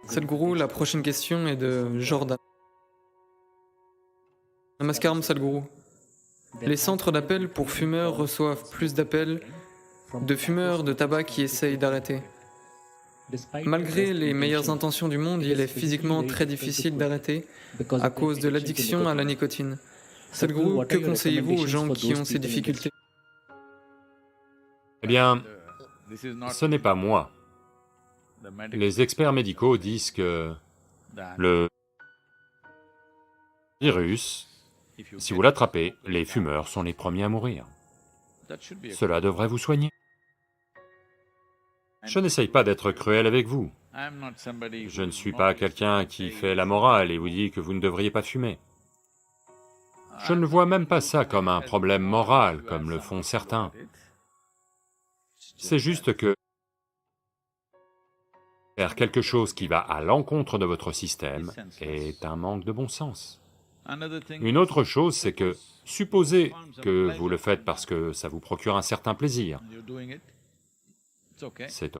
Sadhguru, la prochaine question est de Jordan. Namaskaram Sadhguru. Les centres d'appel pour fumeurs reçoivent plus d'appels de fumeurs de tabac qui essayent d'arrêter. Malgré les meilleures intentions du monde, il est physiquement très difficile d'arrêter à cause de l'addiction à la nicotine. Sadhguru, que conseillez-vous aux gens qui ont ces difficultés? Eh bien, ce n'est pas moi. Les experts médicaux disent que le virus, si vous l'attrapez, les fumeurs sont les premiers à mourir. Cela devrait vous soigner. Je n'essaye pas d'être cruel avec vous. Je ne suis pas quelqu'un qui fait la morale et vous dit que vous ne devriez pas fumer. Je ne vois même pas ça comme un problème moral, comme le font certains. C'est juste que faire quelque chose qui va à l'encontre de votre système est un manque de bon sens. Une autre chose, c'est que, supposez que vous le faites parce que ça vous procure un certain plaisir, c'est...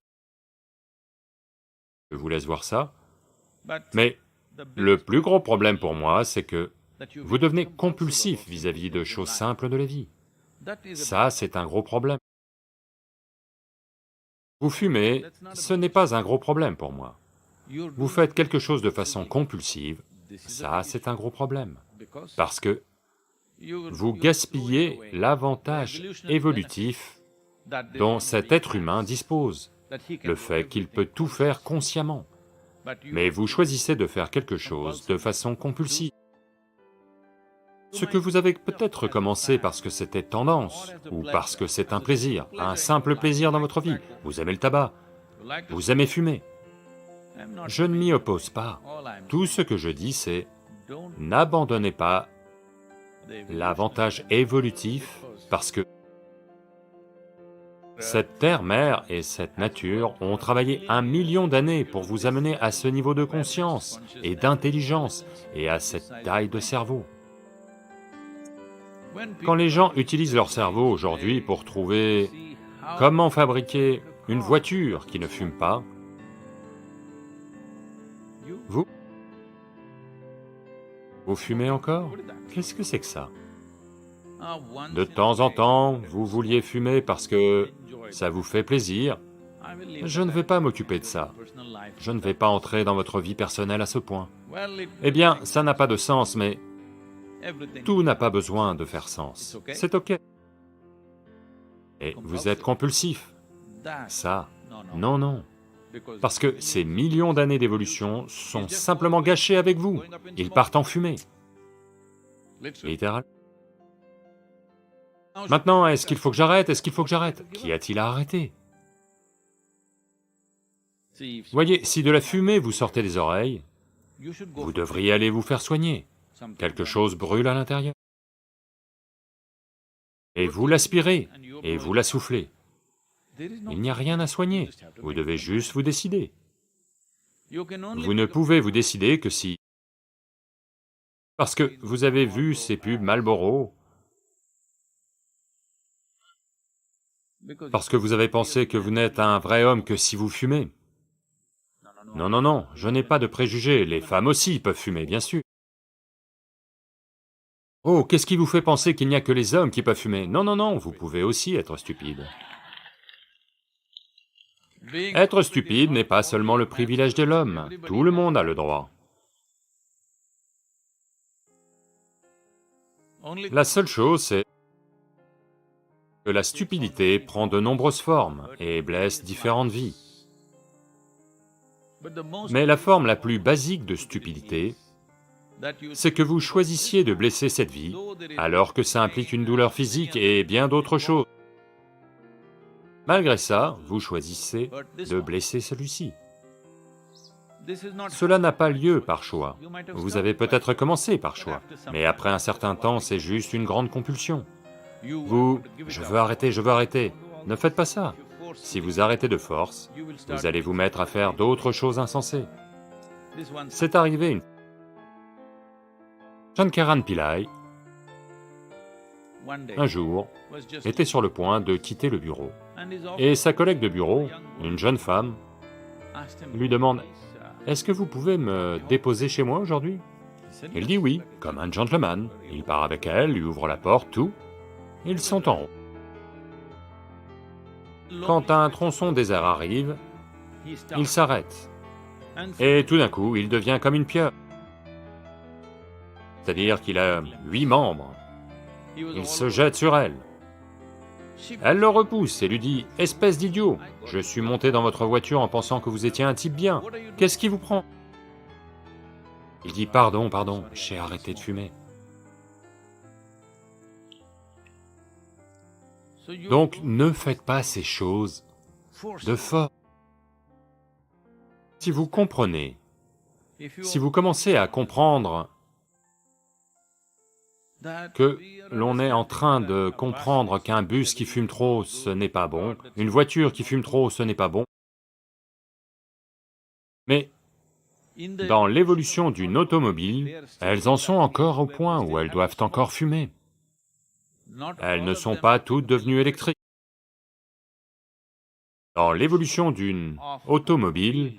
Je vous laisse voir ça, mais le plus gros problème pour moi, c'est que vous devenez compulsif vis-à-vis de choses simples de la vie. Ça, c'est un gros problème. Vous fumez, ce n'est pas un gros problème pour moi. Vous faites quelque chose de façon compulsive, ça, c'est un gros problème, parce que vous gaspillez l'avantage évolutif dont cet être humain dispose, le fait qu'il peut tout faire consciemment, mais vous choisissez de faire quelque chose de façon compulsive. Ce que vous avez peut-être commencé parce que c'était tendance, ou parce que c'est un plaisir, un simple plaisir dans votre vie. Vous aimez le tabac, vous aimez fumer. Je ne m'y oppose pas. Tout ce que je dis, c'est n'abandonnez pas l'avantage évolutif parce que cette terre-mère et cette nature ont travaillé 1 million d'années pour vous amener à ce niveau de conscience et d'intelligence et à cette taille de cerveau. Quand les gens utilisent leur cerveau aujourd'hui pour trouver comment fabriquer une voiture qui ne fume pas, vous fumez encore? Qu'est-ce que c'est que ça? De temps en temps, vous vouliez fumer parce que ça vous fait plaisir. Je ne vais pas m'occuper de ça. Je ne vais pas entrer dans votre vie personnelle à ce point. Eh bien, ça n'a pas de sens, mais tout n'a pas besoin de faire sens. C'est ok. Et vous êtes compulsif. Ça, non, non. Parce que ces millions d'années d'évolution sont simplement gâchées avec vous. Ils partent en fumée. Littéralement. Maintenant, est-ce qu'il faut que j'arrête? Est-ce qu'il faut que j'arrête? Qu'y a-t-il à arrêter? Voyez, si de la fumée vous sortez des oreilles, vous devriez aller vous faire soigner. Quelque chose brûle à l'intérieur. Et vous l'aspirez, et vous la soufflez. Il n'y a rien à soigner, vous devez juste vous décider. Vous ne pouvez vous décider que si... Parce que vous avez vu ces pubs Marlboro, parce que vous avez pensé que vous n'êtes un vrai homme que si vous fumez. Non, non, non, je n'ai pas de préjugés, les femmes aussi peuvent fumer, bien sûr. Oh, qu'est-ce qui vous fait penser qu'il n'y a que les hommes qui peuvent fumer? Non, non, non, vous pouvez aussi être stupide. Être stupide n'est pas seulement le privilège de l'homme, tout le monde a le droit. La seule chose, c'est que la stupidité prend de nombreuses formes et blesse différentes vies. Mais la forme la plus basique de stupidité, c'est que vous choisissiez de blesser cette vie, alors que ça implique une douleur physique et bien d'autres choses. Malgré ça, vous choisissez de blesser celui-ci. Cela n'a pas lieu par choix. Vous avez peut-être commencé par choix, mais après un certain temps, c'est juste une grande compulsion. Vous, je veux arrêter, ne faites pas ça. Si vous arrêtez de force, vous allez vous mettre à faire d'autres choses insensées. C'est arrivé une fois. Shankaran Pillai, un jour, était sur le point de quitter le bureau, et sa collègue de bureau, une jeune femme, lui demande est-ce que vous pouvez me déposer chez moi aujourd'hui? Il dit oui, comme un gentleman. Il part avec elle, lui ouvre la porte, tout. Ils sont en route. Quand un tronçon désert arrive, il s'arrête. Et tout d'un coup, il devient comme une pieuvre. C'est-à-dire qu'il a 8 membres. Il se jette sur elle. Elle le repousse et lui dit « Espèce d'idiot, je suis monté dans votre voiture en pensant que vous étiez un type bien. Qu'est-ce qui vous prend ?» Il dit « Pardon, pardon, j'ai arrêté de fumer. » Donc ne faites pas ces choses de force. Si vous comprenez, si vous commencez à comprendre que l'on est en train de comprendre qu'un bus qui fume trop, ce n'est pas bon, une voiture qui fume trop, ce n'est pas bon, mais dans l'évolution d'une automobile, elles en sont encore au point où elles doivent encore fumer. Elles ne sont pas toutes devenues électriques. Dans l'évolution d'une automobile,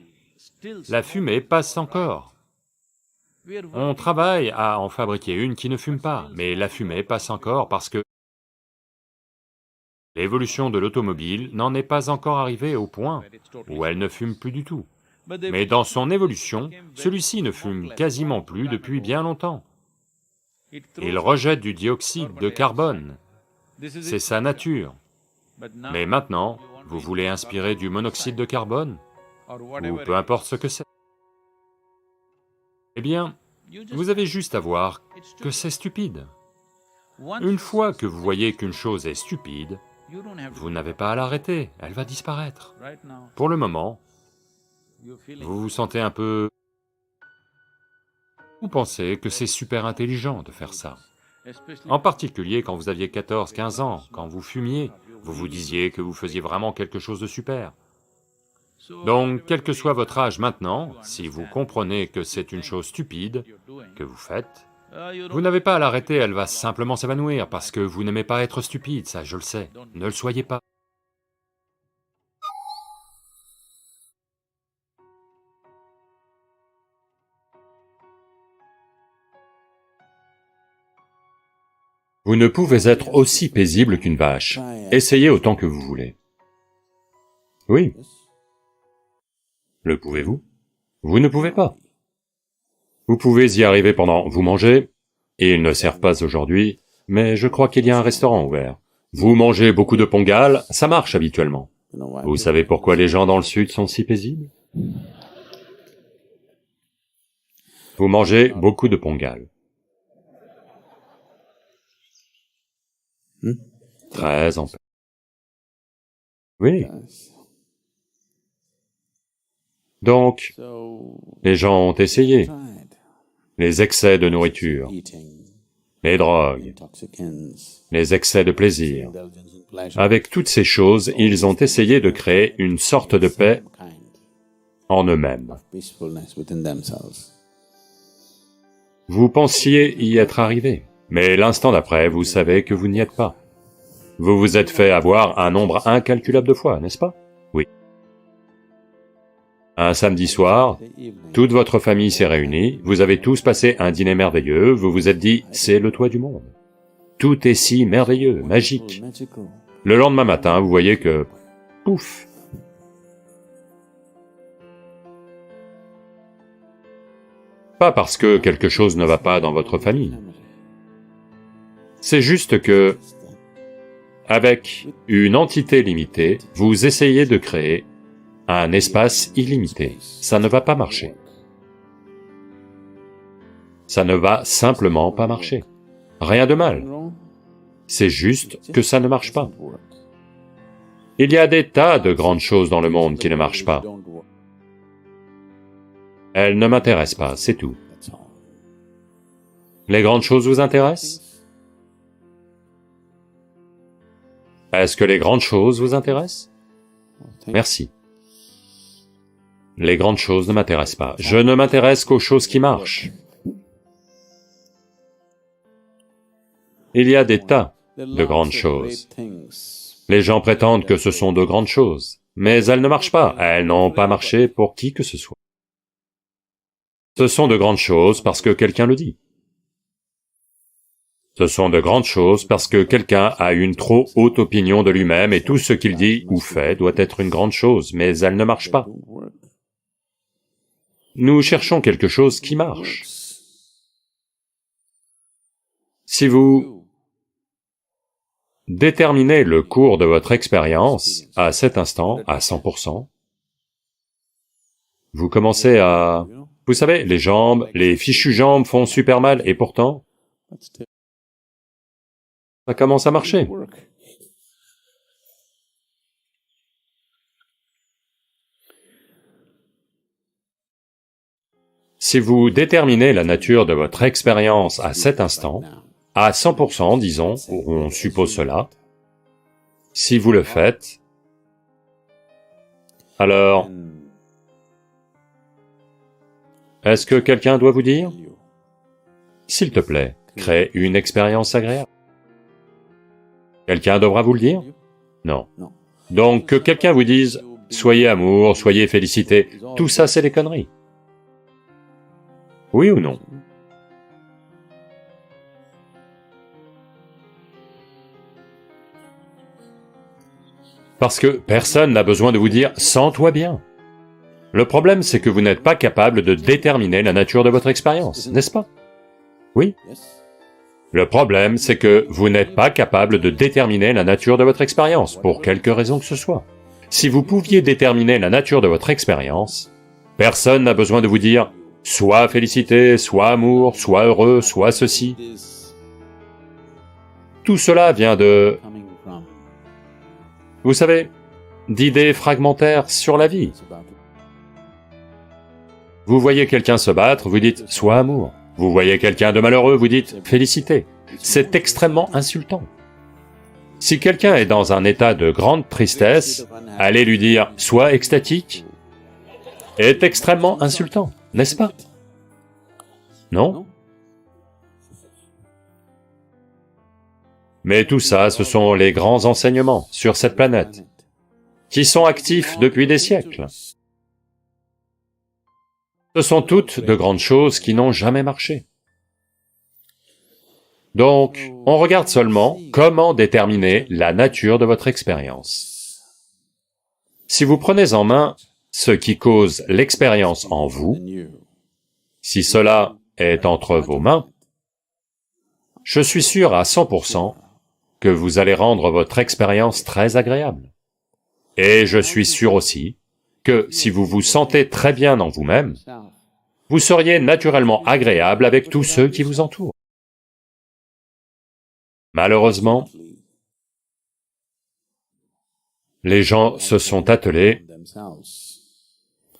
la fumée passe encore. On travaille à en fabriquer une qui ne fume pas, mais la fumée passe encore parce que l'évolution de l'automobile n'en est pas encore arrivée au point où elle ne fume plus du tout. Mais dans son évolution, celui-ci ne fume quasiment plus depuis bien longtemps. Il rejette du dioxyde de carbone, c'est sa nature. Mais maintenant, vous voulez inspirer du monoxyde de carbone, ou peu importe ce que c'est. Eh bien, vous avez juste à voir que c'est stupide. Une fois que vous voyez qu'une chose est stupide, vous n'avez pas à l'arrêter, elle va disparaître. Pour le moment, vous vous sentez un peu... Vous pensez que c'est super intelligent de faire ça. En particulier quand vous aviez 14, 15 ans, quand vous fumiez, vous vous disiez que vous faisiez vraiment quelque chose de super. Donc, quel que soit votre âge maintenant, si vous comprenez que c'est une chose stupide que vous faites, vous n'avez pas à l'arrêter, elle va simplement s'évanouir, parce que vous n'aimez pas être stupide, ça je le sais, ne le soyez pas. Vous ne pouvez être aussi paisible qu'une vache, essayez autant que vous voulez. Oui. Le pouvez-vous? Vous ne pouvez pas. Vous pouvez y arriver pendant... Vous mangez, ils ne servent pas aujourd'hui, mais je crois qu'il y a un restaurant ouvert. Vous mangez beaucoup de pongal, ça marche habituellement. Vous savez pourquoi les gens dans le sud sont si paisibles? Vous mangez beaucoup de pongal. Très en paix. Oui. Donc, les gens ont essayé les excès de nourriture, les drogues, les excès de plaisir. Avec toutes ces choses, ils ont essayé de créer une sorte de paix en eux-mêmes. Vous pensiez y être arrivé, mais l'instant d'après, vous savez que vous n'y êtes pas. Vous vous êtes fait avoir un nombre incalculable de fois, n'est-ce pas? Oui. Un samedi soir, toute votre famille s'est réunie, vous avez tous passé un dîner merveilleux, vous vous êtes dit, c'est le toit du monde. Tout est si merveilleux, magique. Le lendemain matin, vous voyez que... pouf! Pas parce que quelque chose ne va pas dans votre famille. C'est juste que, avec une entité limitée, vous essayez de créer un espace illimité. Ça ne va pas marcher. Ça ne va simplement pas marcher. Rien de mal. C'est juste que ça ne marche pas. Il y a des tas de grandes choses dans le monde qui ne marchent pas. Elles ne m'intéressent pas, c'est tout. Les grandes choses vous intéressent? Est-ce que les grandes choses vous intéressent? Merci. Les grandes choses ne m'intéressent pas. Je ne m'intéresse qu'aux choses qui marchent. Il y a des tas de grandes choses. Les gens prétendent que ce sont de grandes choses, mais elles ne marchent pas, elles n'ont pas marché pour qui que ce soit. Ce sont de grandes choses parce que quelqu'un le dit. Ce sont de grandes choses parce que quelqu'un a une trop haute opinion de lui-même et tout ce qu'il dit ou fait doit être une grande chose, mais elle ne marche pas. Nous cherchons quelque chose qui marche. Si vous déterminez le cours de votre expérience à cet instant, à 100%, vous commencez à... Vous savez, les jambes, les fichues jambes font super mal, et pourtant, ça commence à marcher. Si vous déterminez la nature de votre expérience à cet instant, à 100%, disons, on suppose cela, si vous le faites, alors, est-ce que quelqu'un doit vous dire, s'il te plaît, crée une expérience agréable? Quelqu'un devra vous le dire? Non. Donc que quelqu'un vous dise, soyez amour, soyez félicité, tout ça c'est des conneries. Oui ou non? Parce que personne n'a besoin de vous dire « sens-toi bien ». Le problème, c'est que vous n'êtes pas capable de déterminer la nature de votre expérience, n'est-ce pas? Oui. Le problème, c'est que vous n'êtes pas capable de déterminer la nature de votre expérience, pour quelque raison que ce soit. Si vous pouviez déterminer la nature de votre expérience, personne n'a besoin de vous dire « sois félicité, sois amour, sois heureux, sois ceci ». Tout cela vient de... Vous savez, d'idées fragmentaires sur la vie. Vous voyez quelqu'un se battre, vous dites « sois amour ». Vous voyez quelqu'un de malheureux, vous dites « félicité ». C'est extrêmement insultant. Si quelqu'un est dans un état de grande tristesse, aller lui dire « sois extatique » est extrêmement insultant, n'est-ce pas? Non? Mais tout ça, ce sont les grands enseignements sur cette planète, qui sont actifs depuis des siècles. Ce sont toutes de grandes choses qui n'ont jamais marché. Donc, on regarde seulement comment déterminer la nature de votre expérience. Si vous prenez en main ce qui cause l'expérience en vous, si cela est entre vos mains, je suis sûr à 100% que vous allez rendre votre expérience très agréable. Et je suis sûr aussi que si vous vous sentez très bien en vous-même, vous seriez naturellement agréable avec tous ceux qui vous entourent. Malheureusement, les gens se sont attelés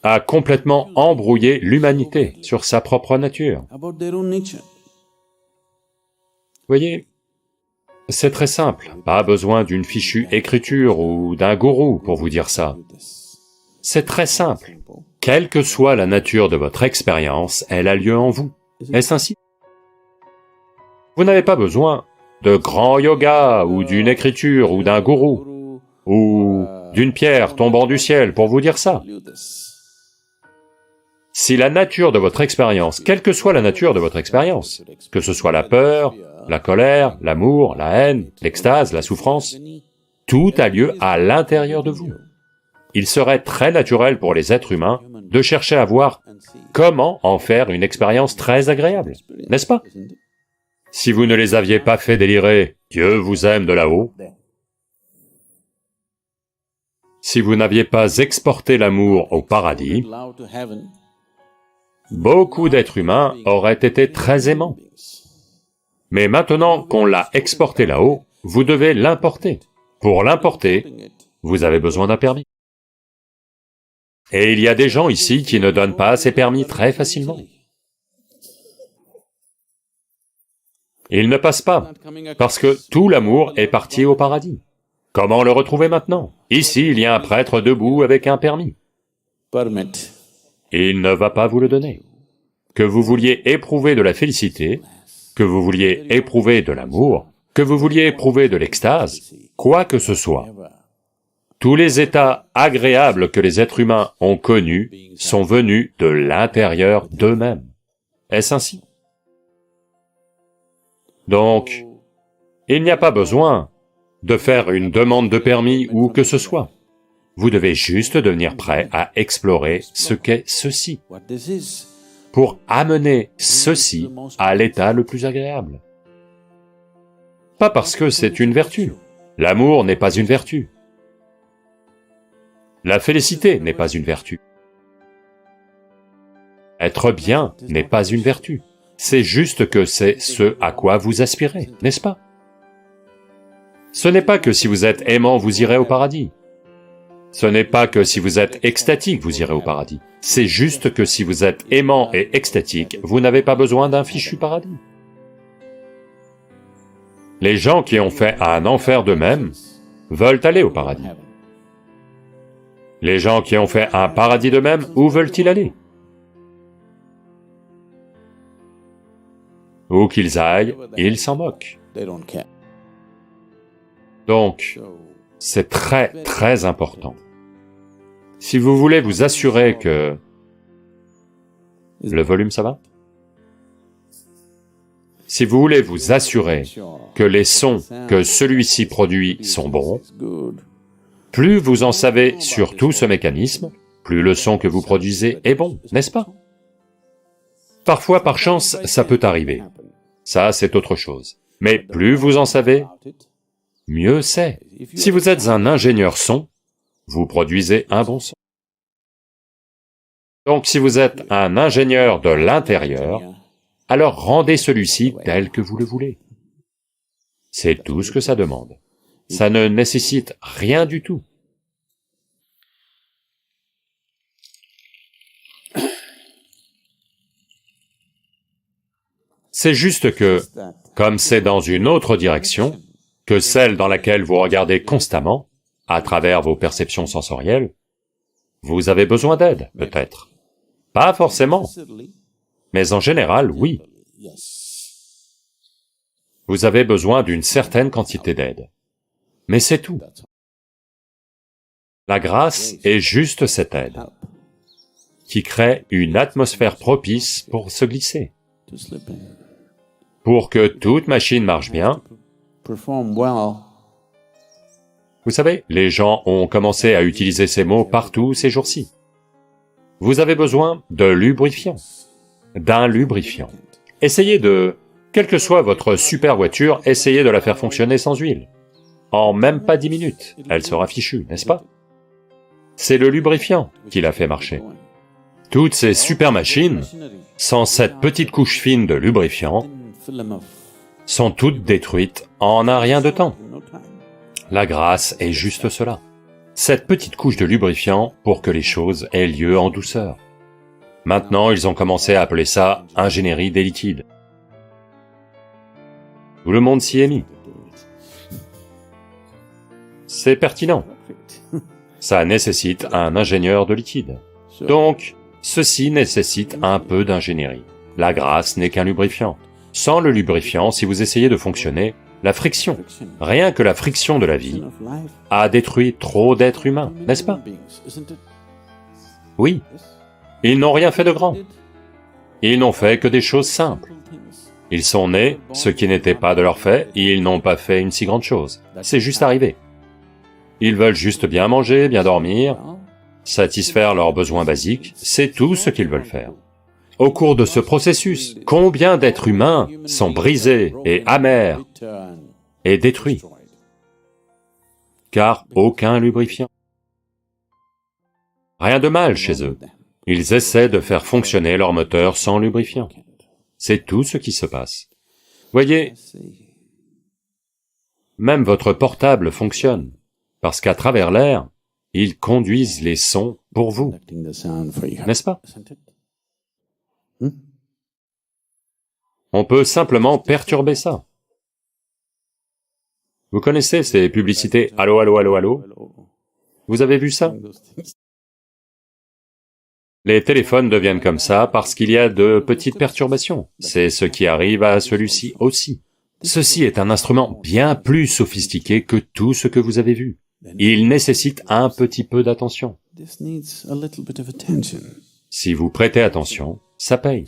à complètement embrouiller l'humanité sur sa propre nature. Voyez, c'est très simple, pas besoin d'une fichue écriture ou d'un gourou pour vous dire ça. C'est très simple, quelle que soit la nature de votre expérience, elle a lieu en vous. Est-ce ainsi? Vous n'avez pas besoin de grand yoga, ou d'une écriture, ou d'un gourou, ou d'une pierre tombant du ciel pour vous dire ça. Si la nature de votre expérience, quelle que soit la nature de votre expérience, que ce soit la peur, la colère, l'amour, la haine, l'extase, la souffrance, tout a lieu à l'intérieur de vous. Il serait très naturel pour les êtres humains de chercher à voir comment en faire une expérience très agréable, n'est-ce pas? Si vous ne les aviez pas fait délirer, Dieu vous aime de là-haut, si vous n'aviez pas exporté l'amour au paradis, beaucoup d'êtres humains auraient été très aimants. Mais maintenant qu'on l'a exporté là-haut, vous devez l'importer. Pour l'importer, vous avez besoin d'un permis. Et il y a des gens ici qui ne donnent pas ces permis très facilement. Ils ne passent pas, parce que tout l'amour est parti au paradis. Comment le retrouver maintenant? Ici, il y a un prêtre debout avec un permis. Il ne va pas vous le donner. Que vous vouliez éprouver de la félicité, que vous vouliez éprouver de l'amour, que vous vouliez éprouver de l'extase, quoi que ce soit, Tous les états agréables que les êtres humains ont connus sont venus de l'intérieur d'eux-mêmes. Est-ce ainsi? Donc, il n'y a pas besoin de faire une demande de permis ou que ce soit. Vous devez juste devenir prêt à explorer ce qu'est ceci, pour amener ceci à l'état le plus agréable. Pas parce que c'est une vertu. L'amour n'est pas une vertu. La félicité n'est pas une vertu. Être bien n'est pas une vertu. C'est juste que c'est ce à quoi vous aspirez, n'est-ce pas? Ce n'est pas que si vous êtes aimant, vous irez au paradis. Ce n'est pas que si vous êtes extatique, vous irez au paradis. C'est juste que si vous êtes aimant et extatique, vous n'avez pas besoin d'un fichu paradis. Les gens qui ont fait un enfer d'eux-mêmes veulent aller au paradis. Les gens qui ont fait un paradis d'eux-mêmes, où veulent-ils aller? Où qu'ils aillent, ils s'en moquent. Donc, c'est très important. Si vous voulez vous assurer que... Le volume, ça va? Si vous voulez vous assurer que les sons que celui-ci produit sont bons, plus vous en savez sur tout ce mécanisme, plus le son que vous produisez est bon, n'est-ce pas? Parfois, par chance, ça peut arriver. Ça, c'est autre chose. Mais plus vous en savez, mieux c'est. Si vous êtes un ingénieur son, vous produisez un bon son. Donc si vous êtes un ingénieur de l'intérieur, alors rendez celui-ci tel que vous le voulez. C'est tout ce que ça demande. Ça ne nécessite rien du tout. C'est juste que, comme c'est dans une autre direction que celle dans laquelle vous regardez constamment, à travers vos perceptions sensorielles, vous avez besoin d'aide, peut-être. Pas forcément, mais en général, oui. Vous avez besoin d'une certaine quantité d'aide. Mais c'est tout. La grâce est juste cette aide, qui crée une atmosphère propice pour se glisser. Pour que toute machine marche bien, vous savez, les gens ont commencé à utiliser ces mots partout ces jours-ci. Vous avez besoin de lubrifiant, d'un lubrifiant. Essayez de... Quelle que soit votre super voiture, essayez de la faire fonctionner sans huile. En même pas 10 minutes, elle sera fichue, n'est-ce pas? C'est le lubrifiant qui la fait marcher. Toutes ces super machines, sans cette petite couche fine de lubrifiant, sont toutes détruites en un rien de temps. La grâce est juste cela. Cette petite couche de lubrifiant pour que les choses aient lieu en douceur. Maintenant, ils ont commencé à appeler ça ingénierie des liquides. Tout le monde s'y est mis. C'est pertinent. Ça nécessite un ingénieur de liquide. Donc, ceci nécessite un peu d'ingénierie. La grâce n'est qu'un lubrifiant. Sans le lubrifiant, si vous essayez de fonctionner, la friction, rien que la friction de la vie, a détruit trop d'êtres humains, n'est-ce pas? Oui, ils n'ont rien fait de grand. Ils n'ont fait que des choses simples. Ils sont nés, ce qui n'était pas de leur fait, et ils n'ont pas fait une si grande chose. C'est juste arrivé. Ils veulent juste bien manger, bien dormir, satisfaire leurs besoins basiques, c'est tout ce qu'ils veulent faire. Au cours de ce processus, combien d'êtres humains sont brisés et amers et détruits? Car aucun lubrifiant. Rien de mal chez eux. Ils essaient de faire fonctionner leur moteur sans lubrifiant. C'est tout ce qui se passe. Voyez, même votre portable fonctionne, parce qu'à travers l'air, ils conduisent les sons pour vous, n'est-ce pas? On peut simplement perturber ça. Vous connaissez ces publicités « Allô, allô, allô, allô » Vous avez vu ça? Les téléphones deviennent comme ça parce qu'il y a de petites perturbations. C'est ce qui arrive à celui-ci aussi. Ceci est un instrument bien plus sophistiqué que tout ce que vous avez vu. il nécessite un petit peu d'attention. Si vous prêtez attention, ça paye.